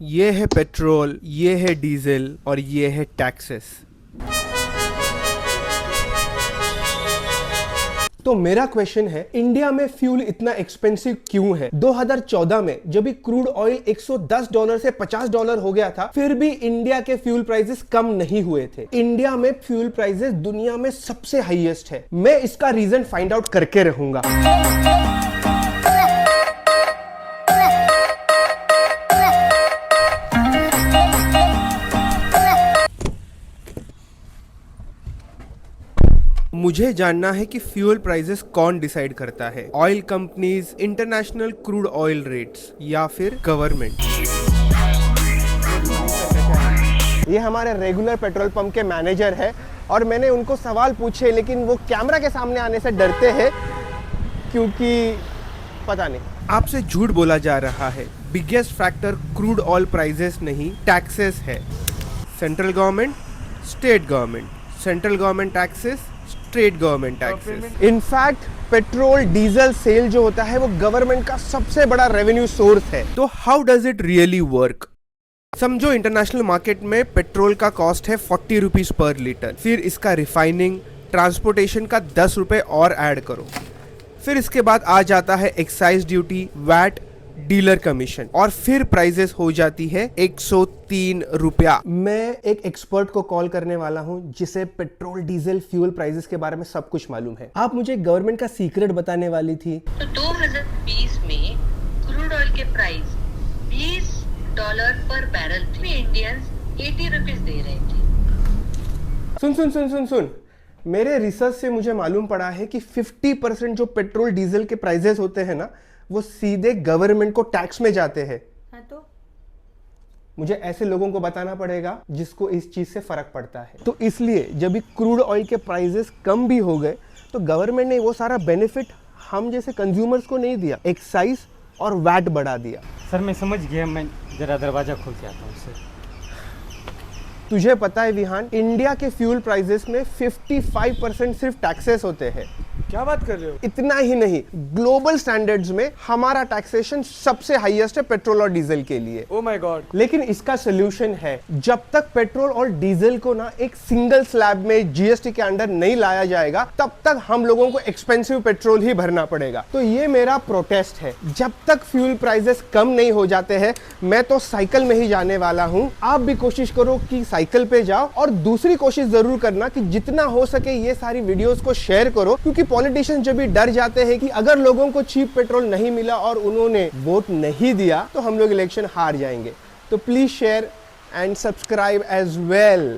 ये है पेट्रोल, ये है डीजल और ये है टैक्सेस। तो मेरा क्वेश्चन है, इंडिया में फ्यूल इतना एक्सपेंसिव क्यों है? 2014 में जब भी क्रूड ऑयल $110 से $50 हो गया था, फिर भी इंडिया के फ्यूल प्राइसेस कम नहीं हुए थे। इंडिया में फ्यूल प्राइसेस दुनिया में सबसे हाईएस्ट है। मैं इसका रीजन फाइंड आउट करके रहूंगा। मुझे जानना है कि फ्यूल प्राइसेस कौन डिसाइड करता है, oil companies, international crude oil rates या फिर गवर्नमेंट। ये हमारे रेगुलर पेट्रोल पंप के मैनेजर है और मैंने उनको सवाल पूछे, लेकिन वो कैमरा के सामने आने से डरते हैं क्योंकि पता नहीं। आपसे झूठ बोला जा रहा है। Biggest factor crude oil prices नहीं, टैक्सेस है। Central government, state government, central government taxes, state government taxes. In fact petrol diesel sale जो होता है वो गवर्नमेंट का सबसे बड़ा रेवेन्यू सोर्स है। तो how does it really work? समझो इंटरनेशनल मार्केट में पेट्रोल का कॉस्ट है 40 रुपीज पर लीटर। फिर इसका रिफाइनिंग, ट्रांसपोर्टेशन का 10 रुपए और ऐड करो। फिर इसके बाद आ जाता है excise duty, VAT, dealer commission और फिर प्राइसेस हो जाती है 103 रुपया। मैं एक एक्सपर्ट को कॉल करने वाला हूं जिसे पेट्रोल डीजल फ्यूल प्राइसेस के बारे में सब कुछ मालूम है। आप मुझे गवर्नमेंट का सीक्रेट बताने वाली थी। तो 2020 में क्रूड ऑयल के प्राइस $20 पर बैरल थे। इंडियंस 80 रुपीज दे रहे थे। सुन सुन सुन सुन सुन, मेरे रिसर्च से मुझे मालूम पड़ा है कि 50% जो पेट्रोल डीजल के प्राइसेस होते हैं ना, वो सीधे गवर्नमेंट को टैक्स में जाते हैं। हाँ, तो मुझे ऐसे लोगों को बताना पड़ेगा जिसको इस चीज से फर्क पड़ता है। तो इसलिए जब भी क्रूड ऑयल के प्राइसेस कम भी हो गए तो गवर्नमेंट ने वो सारा बेनिफिट हम जैसे कंज्यूमर्स को नहीं दिया, एक्साइज और वैट बढ़ा दिया। सर मैं समझ गया, मैं जरा दरवाजा खोल के आता हूँ सर। तुझे पता है विहान, इंडिया के फ्यूल प्राइसेस में 55% सिर्फ टैक्सेस होते हैं। क्या बात कर रहे हो? इतना ही नहीं, ग्लोबल स्टैंडर्ड्स में हमारा टैक्सेशन सबसे हाईएस्ट है पेट्रोल और डीजल के लिए। Oh my God. लेकिन इसका सोल्यूशन है, जब तक पेट्रोल और डीजल को ना एक सिंगल स्लैब में जीएसटी के अंडर नहीं लाया जाएगा, तब तक हम लोगों को एक्सपेंसिव पेट्रोल ही भरना पड़ेगा। तो ये मेरा प्रोटेस्ट है। जब तक फ्यूल प्राइसेस कम नहीं हो जाते हैं, मैं तो साइकिल में ही जाने वाला हूँ। आप भी कोशिश करो कि साइकिल पे जाओ, और दूसरी कोशिश जरूर करना कि जितना हो सके ये सारी वीडियोस को शेयर करो, क्योंकि पॉलिटिशियन जब भी डर जाते हैं कि अगर लोगों को चीप पेट्रोल नहीं मिला और उन्होंने वोट नहीं दिया तो हम लोग इलेक्शन हार जाएंगे। तो please share and subscribe as well.